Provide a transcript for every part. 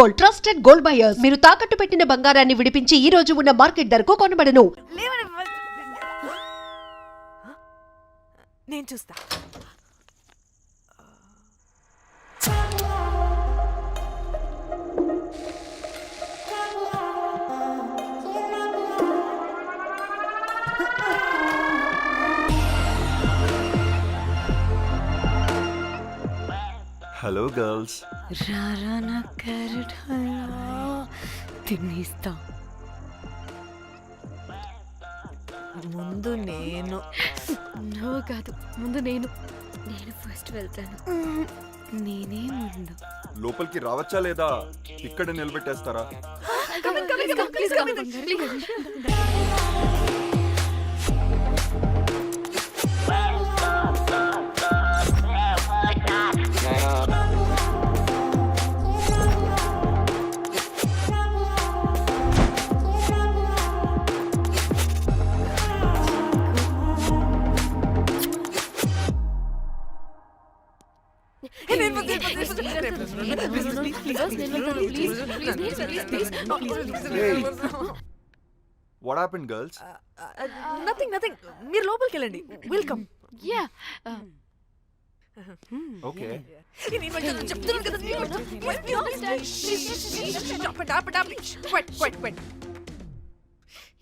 Gold, trusted gold buyers. మీరు తాకట్టు పెట్టిన బంగారాన్ని విడిపించి ఈ రోజు ఉన్న మార్కెట్ ధరకు కొనబడను. నేను చూస్తా. Hello girls. రారా నా క్యారెట్ హల్వా తినేస్తా. ముందు నేను. నో కాదు, ముందు నేను ఫస్ట్ వెళ్తాను. నేనే ముందు. లోపలికి రావచ్చా లేదా ఇక్కడ నిలబెట్టేస్తారా? What happened, girls? నథింగ్. మీరు లోపలికి వెళ్ళండి. వెల్కమ్. Yeah Okay.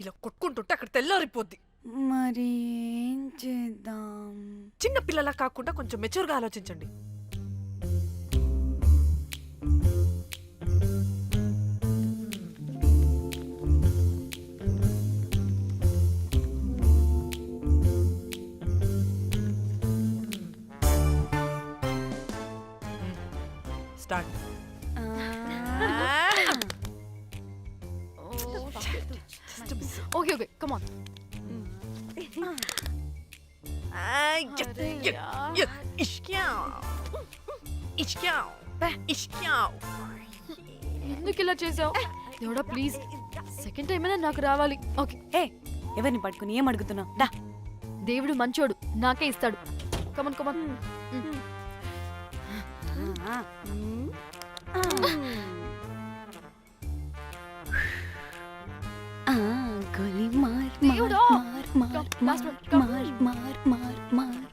ఇలా కొట్టుకుంటుంటే అక్కడ తెల్లారిపోద్ది. మరి ఏం చేద్దాం? చిన్న పిల్లలా కాకుండా కొంచెం మెచ్యూర్గా ఆలోచించండి. స్టార్ట్. Okay come on. ఎందుకు ఇలా చేసావు? దేవుడా ప్లీజ్, సెకండ్ టైం అయినా నాకు రావాలి. ఓకే. ఎవరిని పట్టుకుని ఏం అడుగుతున్నావు? డా, దేవుడు మంచోడు, నాకే ఇస్తాడు. Come on come on. గోలీ మార్ దేవుడా! మార్ మార్ మార్ మార్ మార్ మార్.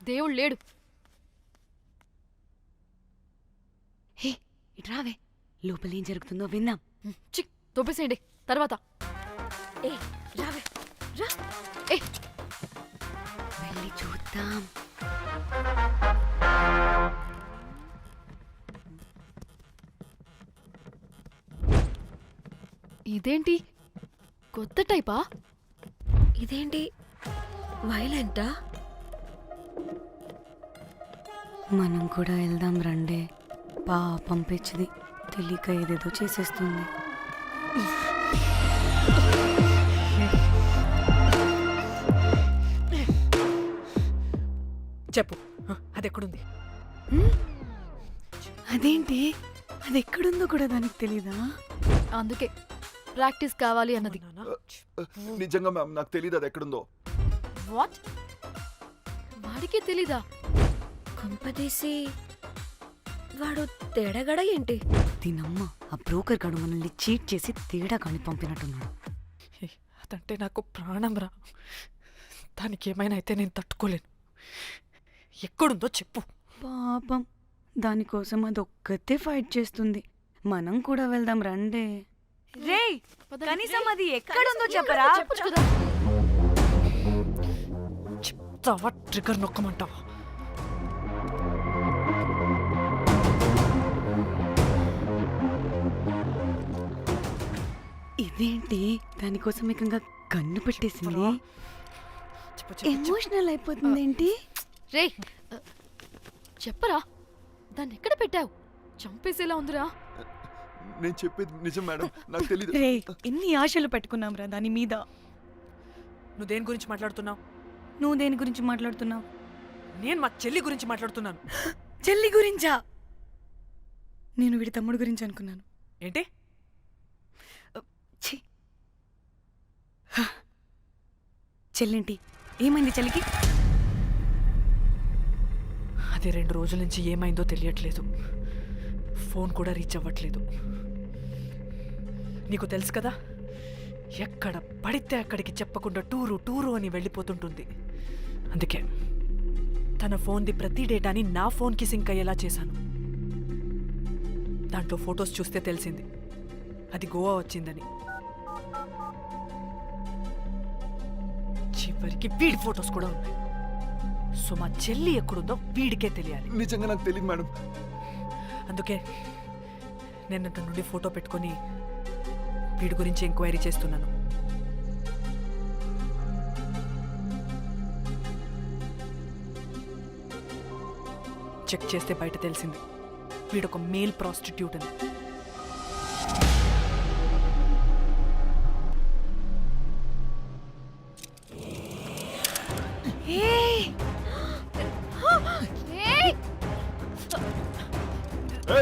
దేవుడు లేడు. హే, ఇట్రావే, లోపల ఏం జరుగుతుందో విందాం. చిక్ తోపేసేయండి తర్వాత. రావే రా. వెళ్ళి చూద్దాం. ఇదేంటి కొత్త టైపా? ఇదేంటి వైలెంటా? మనం కూడా వెళ్దాం రండే. పాపం పిచ్చిది, తెలియక ఏదేదో చేసేస్తుంది. చెప్పు, అది ఎక్కడుంది? అదేంటి, అది ఎక్కడుందో కూడా దానికి తెలీదా? అందుకే ప్రాక్టీస్ కావాలి అన్నది. నిజంగా మ్యామ్ నాకు తెలియదు అది ఎక్కడుందో. వాట్? వాడికి తెలీదా? కొంపదీసి వాడు తేడాగడ ఏంటి? దీనమ్మ, ఆ బ్రోకర్ గాడు మనల్ని చీట్ చేసి తేడా కాని పంపినట్టున్నాడు. అదంటే నాకు ప్రాణం రా. దానికి ఏమైనా అయితే నేను తట్టుకోలేను. ఎక్కడుందో చెప్పు. పాపం, దానికోసం అది ఒక్కతే ఫైట్ చేస్తుంది. మనం కూడా వెళ్దాం రండే. రేయ్, కనీసం అది ఎక్కడుందో చెప్పరా? చెప్పొచ్చు కదా. చెప్తావా? ట్రిగర్ నొక్కమంటావా? ఇదేంటి, దానికోసం ఏకంగా కన్ను పెట్టేసింది. ఎమోషనల్ అయిపోతుంది ఏంటి? రే చెప్పరా, దాన్ని ఎక్కడ పెట్టావు? చంపేసేలా ఉందిరా. నేను చెప్పేది నిజం మేడం, నాకు తెలియదు. రే, ఎన్ని ఆశలు పెట్టుకున్నాం రా దాని మీద. నువ్వు దేని గురించి మాట్లాడుతున్నావు? నువ్వు దేని గురించి మాట్లాడుతున్నావు? నేను మా చెల్లి గురించి మాట్లాడుతున్నాను. చెల్లి గురించా? నేను వీడి తమ్ముడు గురించి అనుకున్నాను. ఏంటి? ఛీ. హ. చెల్లింటి ఏమైంది చెల్లికి? అది 2 రోజుల నుంచి ఏమైందో తెలియట్లేదు. ఫోన్ కూడా రీచ్ అవ్వట్లేదు. నీకు తెలుసు కదా, ఎక్కడ పడితే అక్కడికి చెప్పకుండా టూరు అని వెళ్ళిపోతుంటుంది. అందుకే తన ఫోన్ది ప్రతి డేటాని నా ఫోన్కి సింక్ అయ్యేలా చేశాను. దాంట్లో ఫొటోస్ చూస్తే తెలిసింది అది గోవా వచ్చిందని. చివరికి వీడి ఫొటోస్ కూడా ఉన్నాయి. సో మా చెల్లి ఎక్కడుందో వీడికే తెలియాలి. నిజంగా నాకు తెలియదు మేడం. అందుకే నేను అతని నుండి ఫోటో పెట్టుకొని వీడి గురించి ఎంక్వైరీ చేస్తున్నాను. చెక్ చేస్తే బయట తెలిసింది వీడొక మేల్ ప్రాస్టిట్యూట్ అని.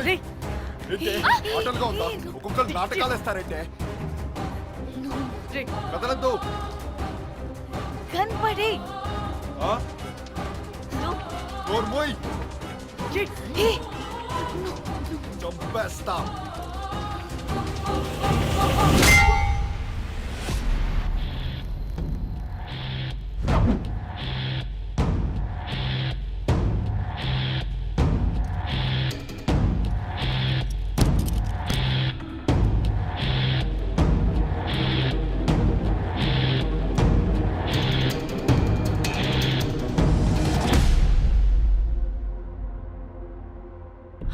రేయ్, ఆటలుగా ఉందా? ఒక్కొక్కరు నాటకాలు వేస్తారంటే రేయ్, కదలద్దు. కనపడే నోర్మోయ్, రేయ్. చంపేస్తా.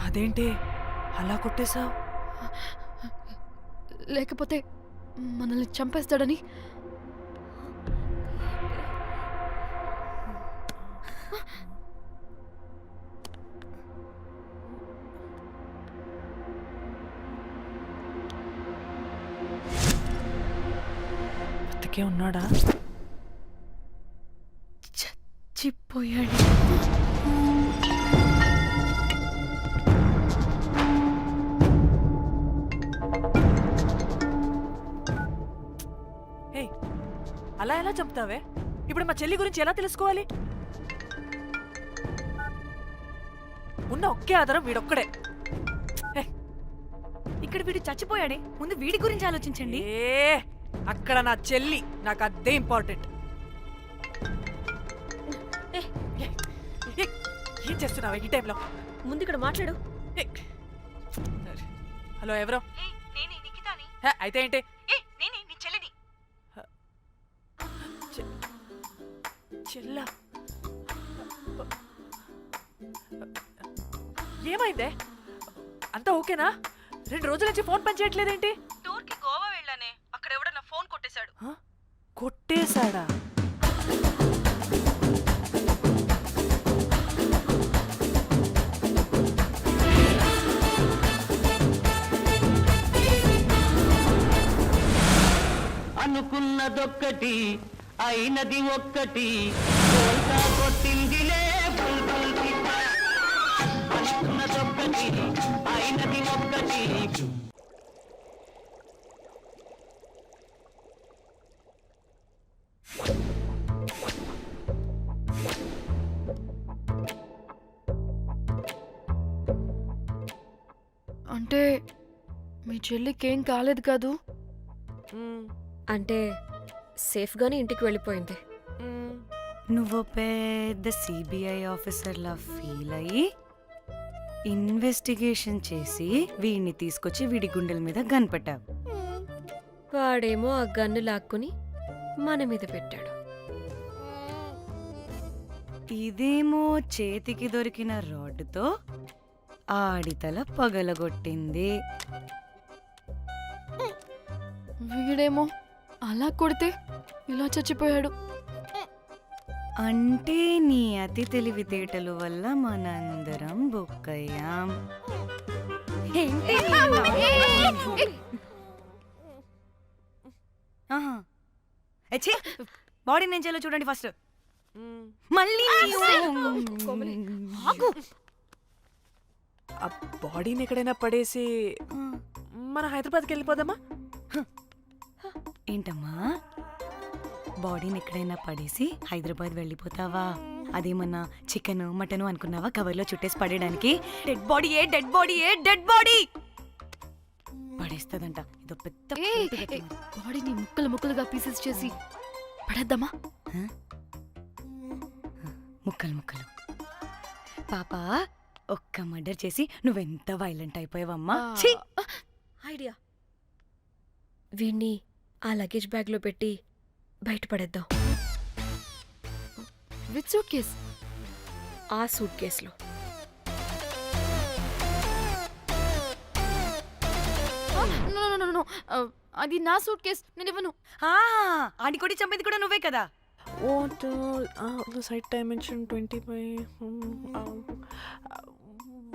అదేంటి అలా కొట్టేశావు? లేకపోతే మనల్ని చంపేస్తాడని. బతికే ఉన్నాడా? చచ్చిపోయాడు. ఏయ్, అలా ఎలా చంపుతావే? ఇప్పుడు మా చెల్లి గురించి ఎలా తెలుసుకోవాలి? ఉన్న ఒకే ఆధారం వీడొక్కడే. ఇక్కడ వీడు చచ్చిపోయాడే, ముందు వీడి గురించి ఆలోచించండి. అక్కడ నా చెల్లి, నాకు అదే ఇంపార్టెంట్. ఏం చేస్తున్నావే ఈ టైంలో? ముందు ఇక్కడ మాట్లాడు. హలో, ఎవరో? హే, అయితే ఏంటి? చెల్లా, ఏమైందే? అంతా ఓకేనా? 2 రోజుల నుంచి ఫోన్ పని చేయట్లేదేంటి? టూర్ కి గోవా వెళ్ళానే, అక్కడ ఎవడో నా ఫోన్ కొట్టేశాడు. కొట్టేశాడా? అనుకున్నదొక్కటి అయినది ఒక్కటి, బోల్తా కొట్టిందిలే బుల్బుల్ పిట్ట. అనుకున్నదొక్కటి అయినది ఒక్కటి. అంటే మీ చెల్లికేం కాలేదు కాదు? అంటే సేఫ్ గానే ఇంటికి వెళ్ళిపోయింది. నువ్వు పెద్ద సిబిఐ ఆఫీసర్లా ఫీల్ అయ్యి ఇన్వెస్టిగేషన్ చేసి వీడిని తీసుకొచ్చి వీడి గుండెల మీద కనిపెట్టావు. వాడేమో ఆ గన్ను లాక్కుని మన మీద పెట్టాడు. ఇదేమో చేతికి దొరికిన రాడ్డుతో ఆడితల పగలగొట్టింది. వీడేమో అలా కొడితే ఇలా చచ్చిపోయాడు. అంటే నీ అతి తెలివితేటల వల్ల మనందరం బుక్కయ్యాం. బాడీ నేను చేయాలో చూడండి ఫస్ట్. మళ్ళీ ఆగు. ఆ బాడీని ఎక్కడైనా పడేసి మన హైదరాబాద్కి వెళ్ళిపోదామా? ఏంటమ్మా బాడీని ఎక్కడైనా పడేసి హైదరాబాద్ వెళ్ళిపోతావా? అదేమన్నా చికెన్ మటన్ అనుకున్నావా కవర్లో చుట్టేసి పడేయడానికి? Dead body dead body dead body పడేస్తుందంట. ఇదో పెద్ద బాడీని ముక్కలు ముక్కలుగా పీసెస్ చేసి పడేద్దామా? ముక్కలు ముక్కలు. పాప ఒక్క మర్డర్ చేసి నువ్వెంత వైలెంట్ అయిపోయావమ్మా. ఛీ! ఐడియా. వీణ్ణి ఆ లగేజ్ బ్యాగ్లో పెట్టి బయటపడేద్దాం. With suitcase. ఆ సూట్ కేసులో. అది నా సూట్ కేస్, నేను ఇవ్వను. ఆడి కొట్టి చంపేది కూడా నువ్వే కదా. Site dimension 25.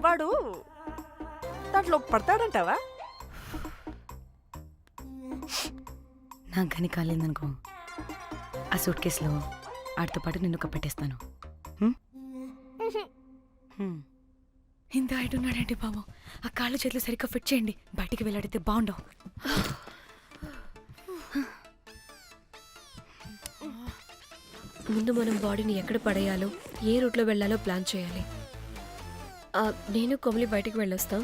వాడు దాంట్లో పడతాడంటావా? నాకు కానీ కాలేదనుకో ఆ సూట్ కేసులో ఆడితో పాటు నిన్ను కప్పెట్టేస్తాను. ఇంత హైట్ ఉన్నాడంటే బాబు, ఆ కాళ్ళు చేతులు సరిగ్గా ఫిట్ చేయండి. బయటికి వెళ్ళాడితే బాగుండవు. ముందు మనం బాడీని ఎక్కడ పడేయాలో, ఏ రూట్లో వెళ్ళాలో ప్లాన్ చేయాలి. నేను కొమలి బయటికి వెళ్ళొస్తాం.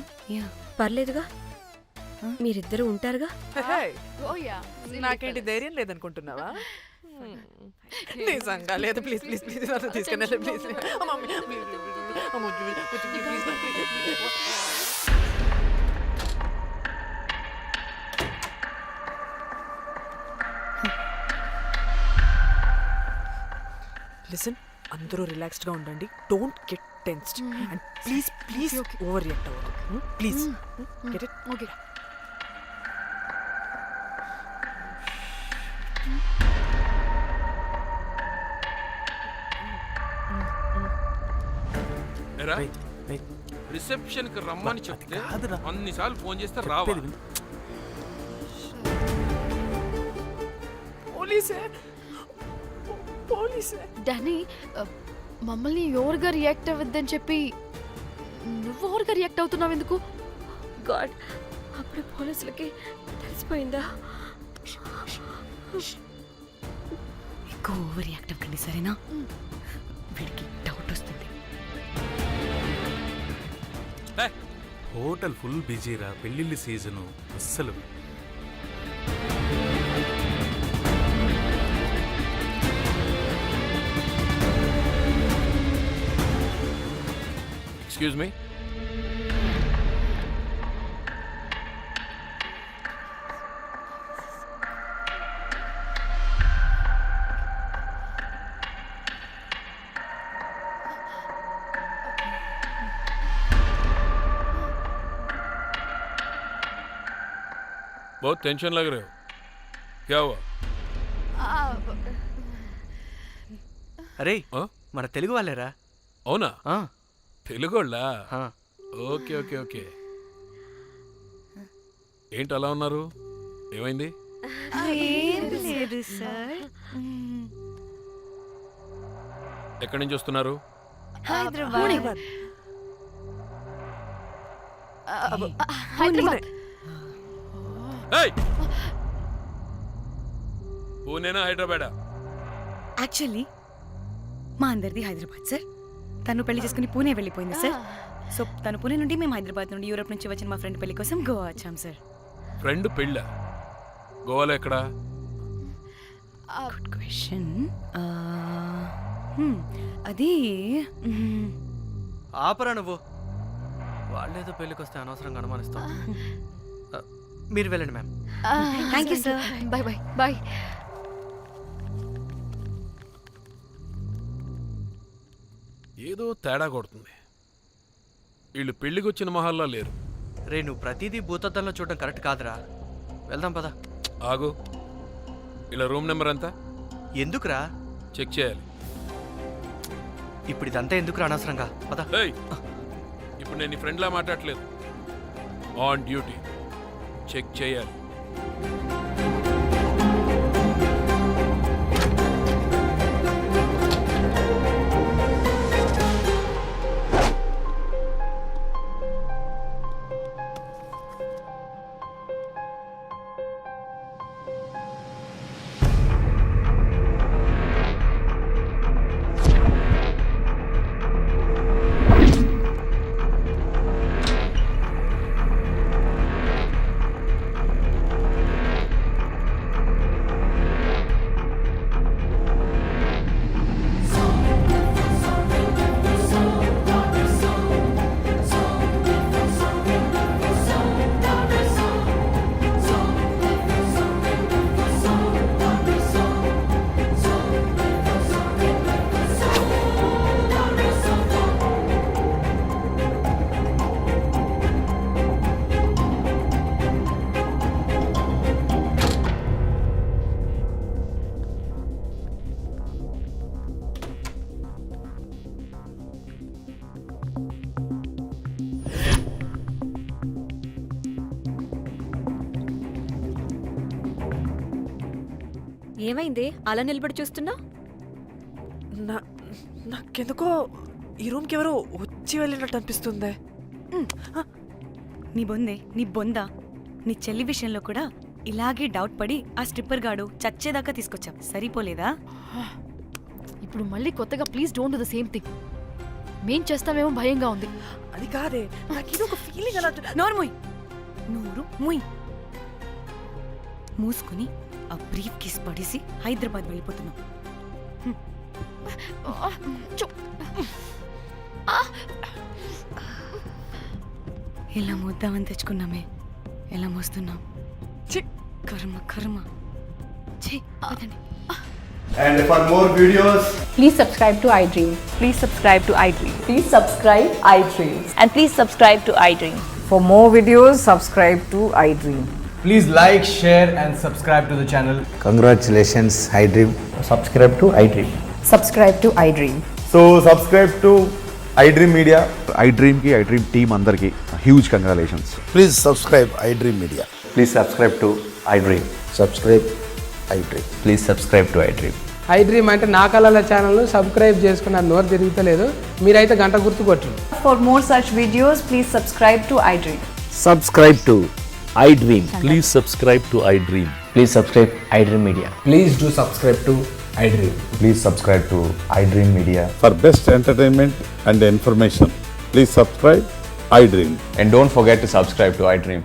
పర్లేదుగా? మీరిద్దరూ ఉంటారుగా? నాకేంటి ధైర్యం లేదనుకుంటున్నావా? నిజంగా లేదు. ప్లీజ్ ప్లీజ్ ప్లీజ్ తీసుకెళ్ళండి ప్లీజ్. లిసన్, అందరూ రిలాక్స్డ్ గా ఉండండి. Don't get tensed and please please over react అవ్వదు. Please get it. Okay. Reception కి రమ్మని చెప్తే అన్నిసార్లు ఫోన్ చేస్తే రావాలి. పోలీసే పోలీసే. డానీ, మమ్మల్ని ఎవరుగా రియాక్ట్ అవ్వద్దని చెప్పి నువ్వు ఎవరుగా రియాక్ట్ అవుతున్నావు ఎందుకు? గాడ్, అప్పుడు పోలీసులకి తెలిసిపోయిందా? ఎక్కువ ఓవర్ రియాక్ట్ అవ్వకండి సరేనా? వీడికి డౌట్ వస్తుంది. హోటల్ ఫుల్ బిజీరా, పెళ్ళిళ్ళ సీజను అస్సలు. Excuse me. बहुत टेंशन लग रहे हो, क्या हुआ? అరే ఆ? మన తెలుగు వాళ్ళేరా? అవునా? ఆ, తెలుగోళ్ళా? ఆ. Okay okay okay. ఏంటి అలా ఉన్నారు? ఏమైంది? లేదు సార్. ఎక్కడి నుంచి వస్తున్నారు? హైదరాబాద్. హైదరాబాద్. ఏయ్! పూణేనా హైదరాబాదా? యాక్చువల్లీ మా అందరిది హైదరాబాద్ సార్. తను పెళ్లి చేసుకుని పూణే వెళ్ళిపోయింది సార్. సో తను పూణే నుండి మేము హైదరాబాద్ నుండి యూరోప్ నుంచి వచ్చిన మా ఫ్రెండ్ పెళ్లి కోసం గోవా వచ్చాం సార్. ఫ్రెండ్ పెళ్ళ గోవాలో ఎక్కడా? Good question. అది ఆపరా నువ్వు. వాళ్ళేదో పెళ్ళికి వస్తే అనవసరంగా అనుమానిస్తాం. మీరు వెళ్ళండి ma'am. Thank you sir. Bye bye bye. ఏదో తేడా కొడుతుంది. వీళ్ళు పెళ్ళికి వచ్చిన మహల్లా లేరు. రే, నువ్వు ప్రతిదీ భూతద్దంలో చూడడం కరెక్ట్ కాదురా. వెళ్దాం పదా. ఆగు. ఇలా రూమ్ నెంబర్ ఎంత? ఎందుకురా? చెక్ చేయాలి. ఇప్పుడు ఇదంతా ఎందుకురా అనవసరంగా? పదా. ఏయ్! ఇప్పుడు నేను నీ ఫ్రెండ్లా మాట్లాడట్లేదు. On duty. చెక్ చేయాలి. ఏమైంది అలా నిలబడి చూస్తున్నా? నాకెందుకో ఈ రూమ్కి ఎవరో వచ్చి వెళ్ళినట్టు అనిపిస్తుంది. నీ బొందే, నీ బొందా, నీ చెల్లి విషయంలో కూడా ఇలాగే డౌట్ పడి ఆ స్ట్రిప్పర్ గాడు చచ్చేదాకా తీసుకొచ్చావు. సరిపోలేదా? ఇప్పుడు మళ్ళీ కొత్తగా please don't do the same thing. మేం చేస్తామేమో భయంగా ఉంది. అది కాదే, నాకు ఒక ఫీలింగ్ అలా. నోరు మూయ్, నోరు మూయ్. మూసుకుని ఆ బ్రీఫ్ కేస్ పడేసి హైదరాబాద్ వెళ్ళిపోతున్నావు. ఎలా మోద్దామని తెచ్చుకున్నామే, ఎలా మోస్తున్నాం. కర్మ కర్మ. And for more videos, Please subscribe to iDream. Please subscribe to iDream. Please subscribe iDream. And please subscribe to iDream. For more videos, subscribe to iDream. please like, share and subscribe to the channel. Congratulations, iDream. Subscribe to iDream. Subscribe to iDream. So subscribe to iDream Media. iDream ki iDream team andarki huge congratulations. Please subscribe iDream Media. Please subscribe to iDream. Subscribe iDream. Please subscribe to iDream. iDream అంటే నా కళల channel subscribe చేసుకున్న నోరు తిరుగుతలేదు. మీరైతే గంట గుర్తు కొట్టండి. For more such videos, please subscribe to iDream. Subscribe to iDream. Please subscribe to iDream. Please subscribe iDream Media. Please do subscribe to iDream. Please subscribe to iDream Media. For best entertainment and information, please subscribe iDream. And don't forget to subscribe to iDream.